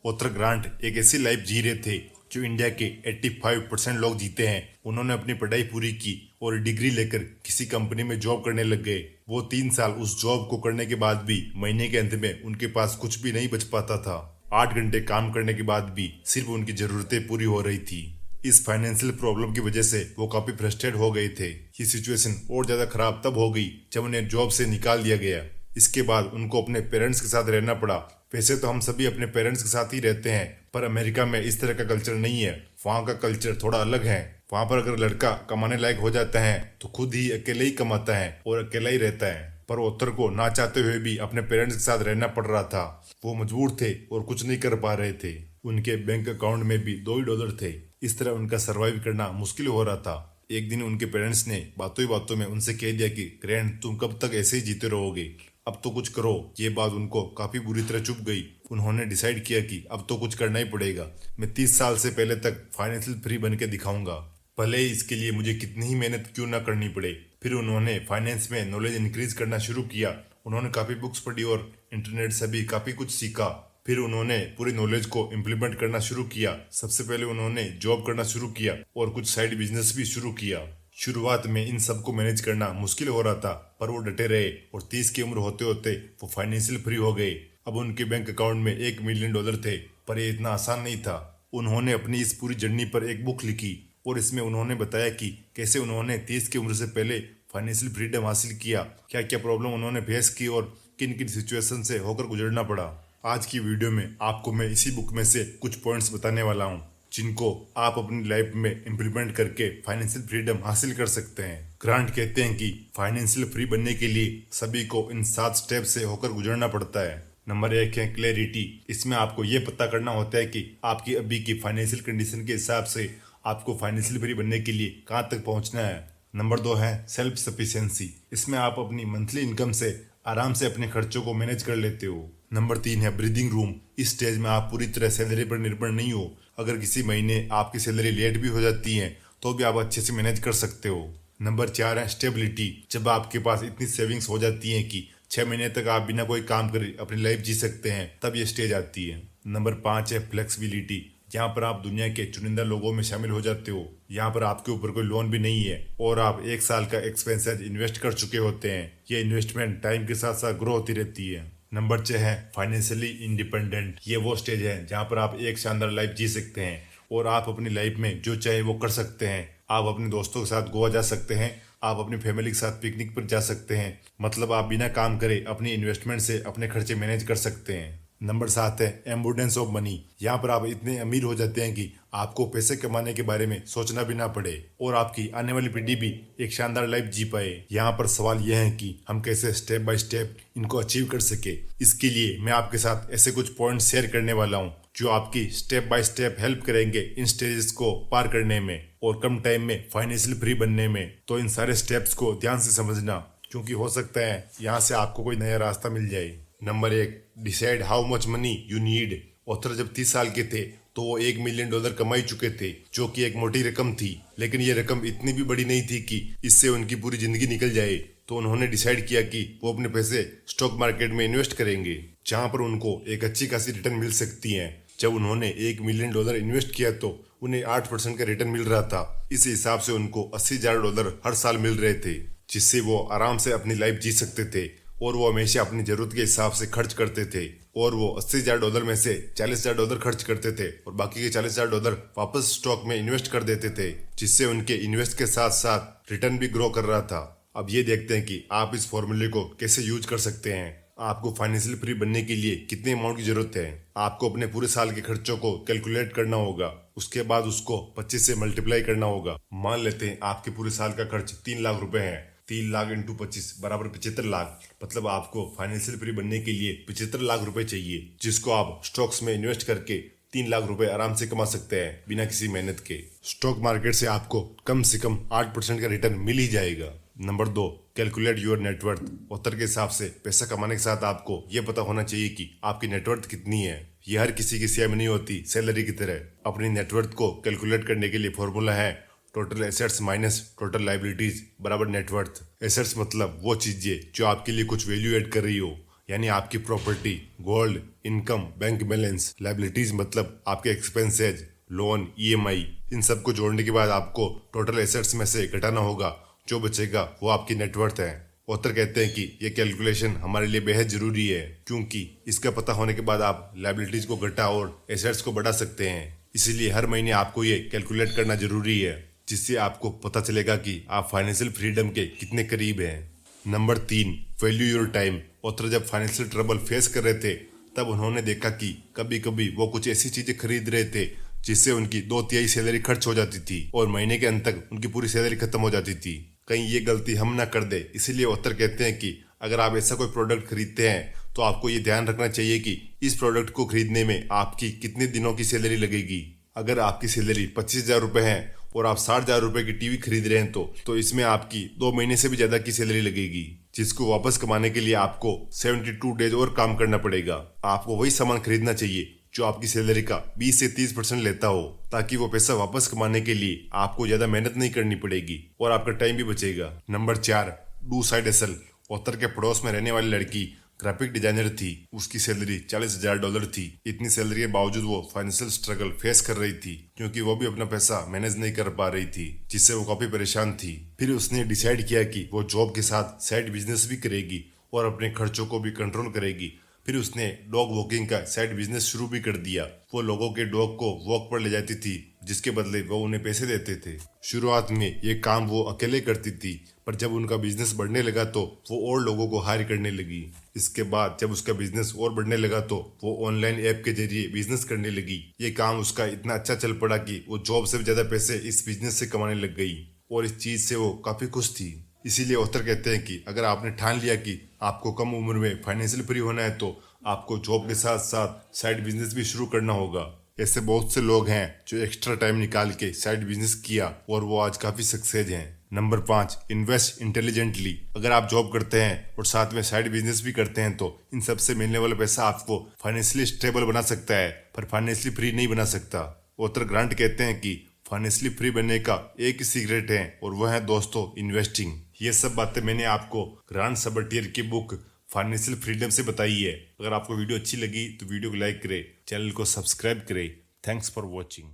Author grant एक ऐसी life जी रहे थे जो इंडिया के 85% लोग जीते हैं। उन्होंने अपनी पढ़ाई पूरी की और डिग्री लेकर किसी कंपनी में जॉब करने लग गए। वो 3 साल उस जॉब को करने के बाद भी महीने के अंत में उनके पास कुछ भी नहीं बच पाता था। 8 घंटे काम करने के बाद भी सिर्फ उनकी जरूरतें पूरी हो रही थी। इस फाइनेंशियल प्रॉब्लम की वजह से वो काफी फ्रस्ट्रेट हो गए थे। ये सिचुएशन और ज्यादा खराब तब हो गई जब उन्हें जॉब से निकाल दिया गया। इसके बाद उनको अपने पेरेंट्स के साथ रहना पड़ा। वैसे तो हम सभी अपने पेरेंट्स के साथ ही रहते हैं, पर अमेरिका में इस तरह का कल्चर नहीं है। वहाँ का कल्चर थोड़ा अलग है। वहाँ पर अगर लड़का कमाने लायक हो जाता है तो खुद ही अकेले ही कमाता है और अकेला ही रहता है। पर ऑथर को ना चाहते हुए भी अपने पेरेंट्स के साथ रहना पड़ रहा था। वो मजबूर थे और कुछ नहीं कर पा रहे थे। उनके बैंक अकाउंट में भी $2 थे। इस तरह उनका सरवाइव करना मुश्किल हो रहा था। एक दिन उनके पेरेंट्स ने बातों ही बातों में उनसे कह दिया कि ग्रैंड, तुम कब तक ऐसे ही जीते रहोगे, अब तो कुछ करो। ये बात उनको काफी बुरी तरह चुभ गई। उन्होंने डिसाइड किया कि अब तो कुछ करना ही पड़ेगा। मैं 30 साल से पहले तक फाइनेंशियल फ्री बन के दिखाऊंगा, भले ही इसके लिए मुझे कितनी ही मेहनत क्यों ना करनी पड़े। फिर उन्होंने फाइनेंस में नॉलेज इंक्रीज करना शुरू किया। उन्होंने काफी बुक्स पढ़ी और इंटरनेट से भी काफी कुछ सीखा। फिर उन्होंने पूरी नॉलेज को इम्प्लीमेंट करना शुरू किया। सबसे पहले उन्होंने जॉब करना शुरू किया और कुछ साइड बिजनेस भी शुरू किया। शुरुआत में इन सबको मैनेज करना मुश्किल हो रहा था, पर वो डटे रहे और 30 की उम्र होते होते वो फाइनेंशियल फ्री हो गए। अब उनके बैंक अकाउंट में $1 मिलियन थे, पर ये इतना आसान नहीं था। उन्होंने अपनी इस पूरी जर्नी पर एक बुक लिखी और इसमें उन्होंने बताया कि कैसे उन्होंने 30 की उम्र से पहले फाइनेंशियल फ्रीडम हासिल किया, क्या क्या प्रॉब्लम उन्होंने फेस की और किन किन सिचुएशन से होकर गुजरना पड़ा। आज की वीडियो में आपको मैं इसी बुक में से कुछ पॉइंट्स बताने वाला हूँ जिनको आप अपनी लाइफ में इम्प्लीमेंट करके फाइनेंशियल फ्रीडम हासिल कर सकते हैं। ग्रांट कहते हैं कि फाइनेंशियल फ्री बनने के लिए सभी को इन 7 स्टेप से होकर गुजरना पड़ता है। नंबर 1 है क्लैरिटी। इसमें आपको ये पता करना होता है कि आपकी अभी की फाइनेंशियल कंडीशन के हिसाब से आपको फाइनेंशियल फ्री बनने के लिए कहाँ तक पहुँचना है। नंबर 2 है सेल्फ सफिशिएंसी। इसमें आप अपनी मंथली इनकम से आराम से अपने खर्चों को मैनेज कर लेते हो। नंबर 3 है ब्रीदिंग रूम। इस स्टेज में आप पूरी तरह सैलरी पर निर्भर नहीं हो। अगर किसी महीने आपकी सैलरी लेट भी हो जाती है तो भी आप अच्छे से मैनेज कर सकते हो। नंबर 4 है स्टेबिलिटी। जब आपके पास इतनी सेविंग्स हो जाती हैं कि 6 महीने तक आप बिना कोई काम करे अपनी लाइफ जी सकते हैं, तब ये स्टेज आती है। नंबर 5 है फ्लेक्सिबिलिटी। यहाँ पर आप दुनिया के चुनिंदा लोगों में शामिल हो जाते हो। यहाँ पर आपके ऊपर कोई लोन भी नहीं है और आप 1 साल का एक्सपेंसेस इन्वेस्ट कर चुके होते हैं। ये इन्वेस्टमेंट टाइम के साथ साथ ग्रो होती रहती है। नंबर 6 है फाइनेंशियली इंडिपेंडेंट। ये वो स्टेज है जहाँ पर आप एक शानदार लाइफ जी सकते हैं और आप अपनी लाइफ में जो चाहे वो कर सकते हैं। आप अपने दोस्तों के साथ गोवा जा सकते हैं, आप अपनी फैमिली के साथ पिकनिक पर जा सकते हैं। मतलब आप बिना काम करे अपनी इन्वेस्टमेंट से अपने खर्चे मैनेज कर सकते हैं। नंबर 7 है एम्बुडेंस ऑफ मनी। यहाँ पर आप इतने अमीर हो जाते हैं कि आपको पैसे कमाने के बारे में सोचना भी ना पड़े और आपकी आने वाली पीढ़ी भी एक शानदार लाइफ जी पाए। यहाँ पर सवाल यह है कि हम कैसे स्टेप बाय स्टेप इनको अचीव कर सके। इसके लिए मैं आपके साथ ऐसे कुछ पॉइंट शेयर करने वाला हूँ जो आपकी स्टेप बाय स्टेप हेल्प करेंगे इन स्टेजेस को पार करने में और कम टाइम में फाइनेंशियल फ्री बनने में। तो इन सारे स्टेप्स को ध्यान से समझना, क्योंकि हो सकता है यहाँ से आपको कोई नया रास्ता मिल जाए। Number 1, decide how much money you need. Author जब 30 साल के थे तो वो $1 मिलियन कमा ही चुके थे, जो कि एक मोटी रकम थी। लेकिन ये रकम इतनी भी बड़ी नहीं थी कि इससे उनकी पूरी जिंदगी निकल जाए। तो उन्होंने डिसाइड किया कि वो अपने पैसे स्टॉक मार्केट में इन्वेस्ट करेंगे, जहां पर उनको एक अच्छी खासी रिटर्न मिल सकती है। जब उन्होंने $1 मिलियन इन्वेस्ट किया तो उन्हें 8% का रिटर्न मिल रहा था। इस हिसाब से उनको $80,000 हर साल मिल रहे थे, जिससे वो आराम से अपनी लाइफ जी सकते थे और वो हमेशा अपनी जरूरत के हिसाब से खर्च करते थे। और वो $80,000 में से $40,000 खर्च करते थे और बाकी के $40,000 वापस स्टॉक में इन्वेस्ट कर देते थे, जिससे उनके इन्वेस्ट के साथ साथ रिटर्न भी ग्रो कर रहा था। अब ये देखते हैं कि आप इस फॉर्मूले को कैसे यूज कर सकते हैं। आपको फाइनेंशियल फ्री बनने के लिए कितने अमाउंट की जरूरत है। आपको अपने पूरे साल के खर्चों को कैलकुलेट करना होगा, उसके बाद उसको 25 से मल्टीप्लाई करना होगा। मान लेते हैं आपके पूरे साल का खर्च 3 लाख रुपए है। 3 लाख इंटू 25 बराबर 75 लाख। मतलब आपको फाइनेंशियल फ्री बनने के लिए 75 लाख रुपए चाहिए, जिसको आप स्टॉक्स में इन्वेस्ट करके 3 लाख रुपए आराम से कमा सकते हैं बिना किसी मेहनत के। स्टॉक मार्केट से आपको कम से कम 8% का रिटर्न मिल ही जाएगा। Number 2, calculate your net worth. Author के हिसाब से पैसा कमाने के साथ आपको ये पता होना चाहिए कि आपकी नेटवर्थ कितनी है। ये हर किसी की सेम नहीं होती सैलरी की तरह। अपनी नेटवर्थ को कैलकुलेट करने के लिए फॉर्मूला है total assets minus total liabilities बराबर नेटवर्थ। एसेट्स मतलब वो चीजें जो आपके लिए कुछ वैल्यू ऐड कर रही हो, यानी आपकी property, gold, income, bank balance, liabilities मतलब आपके एक्सपेंसेज, लोन, ईएमआई, इन सबको जोड़ने के बाद आपको टोटल एसेट्स में से घटाना होगा। जो बचेगा वो आपकी नेटवर्थ है। ऑथर कहते हैं कि ये कैलकुलेशन हमारे लिए बेहद जरूरी है, क्योंकि इसका पता होने के बाद आप लाइबिलिटीज को घटा और एसेट्स को बढ़ा सकते हैं। इसीलिए हर महीने आपको ये कैलकुलेट करना जरूरी है, जिससे आपको पता चलेगा कि आप फाइनेंशियल फ्रीडम के कितने करीब हैं। Number 3, value your time. Author जब फाइनेंशियल ट्रबल फेस कर रहे थे तब उन्होंने देखा कि कभी कभी वो कुछ ऐसी चीजें खरीद रहे थे जिससे उनकी 2/3 सैलरी खर्च हो जाती थी और महीने के अंत तक उनकी पूरी सैलरी खत्म हो जाती थी। कहीं ये गलती हम ना कर दे, इसीलिए ऑथर कहते हैं कि अगर आप ऐसा कोई प्रोडक्ट खरीदते हैं तो आपको ये ध्यान रखना चाहिए कि इस प्रोडक्ट को खरीदने में आपकी कितने दिनों की सैलरी लगेगी। अगर आपकी सैलरी 25,000 रुपए है और आप 60,000 रुपए की टीवी खरीद रहे हैं तो इसमें आपकी 2 महीने से भी ज्यादा की सैलरी लगेगी, जिसको वापस कमाने के लिए आपको 72 डेज और काम करना पड़ेगा। आपको वही सामान खरीदना चाहिए जो आपकी सैलरी का 20 से 30% लेता हो, ताकि वो पैसा वापस कमाने के लिए आपको ज्यादा मेहनत नहीं करनी पड़ेगी और आपका टाइम भी बचेगा। Number 4, do side hustle. Author के पड़ोस में रहने वाली लड़की ग्राफिक डिजाइनर थी। उसकी सैलरी $40,000 थी। इतनी सैलरी के बावजूद वो फाइनेंशियल स्ट्रगल फेस कर रही थी, क्योंकि वो भी अपना पैसा मैनेज नहीं कर पा रही थी, जिससे वो काफी परेशान थी। फिर उसने डिसाइड किया कि वो जॉब के साथ साइड बिजनेस भी करेगी और अपने खर्चों को भी कंट्रोल करेगी। फिर उसने डॉग वॉकिंग का साइड बिजनेस शुरू भी कर दिया। वो लोगों के डॉग को वॉक पर ले जाती थी, जिसके बदले वो उन्हें पैसे देते थे। शुरुआत में ये काम वो अकेले करती थी, पर जब उनका बिजनेस बढ़ने लगा तो वो और लोगों को हायर करने लगी। इसके बाद जब उसका बिजनेस और बढ़ने लगा तो वो ऑनलाइन ऐप के जरिए बिजनेस करने लगी। ये काम उसका इतना अच्छा चल पड़ा कि वो जॉब से भी ज्यादा पैसे इस बिजनेस से कमाने लग गई और इस चीज से वो काफी खुश थी। इसीलिए ऑथर कहते हैं कि अगर आपने ठान लिया कि आपको कम उम्र में फाइनेंशियल फ्री होना है तो आपको जॉब के साथ साथ साइड बिजनेस भी शुरू करना होगा। ऐसे बहुत से लोग हैं जो एक्स्ट्रा टाइम निकाल के साइड बिजनेस किया और वो आज काफी सक्सेस हैं। Number 5, invest intelligently. अगर आप जॉब करते हैं और साथ में साइड बिजनेस भी करते हैं तो इन सबसे मिलने वाला पैसा आपको फाइनेंशियली स्टेबल बना सकता है, पर फाइनेंशियली फ्री नहीं बना सकता। ऑथर ग्रांट कहते हैं कि फाइनेंशियली फ्री बनने का एक ही सीक्रेट है और वह है दोस्तों इन्वेस्टिंग। ये सब बातें मैंने आपको ग्रांट सबर्टियर की बुक फाइनेंशियल फ्रीडम से बताई है। अगर आपको वीडियो अच्छी लगी तो वीडियो को लाइक करें, चैनल को सब्सक्राइब करें। Thanks for watching.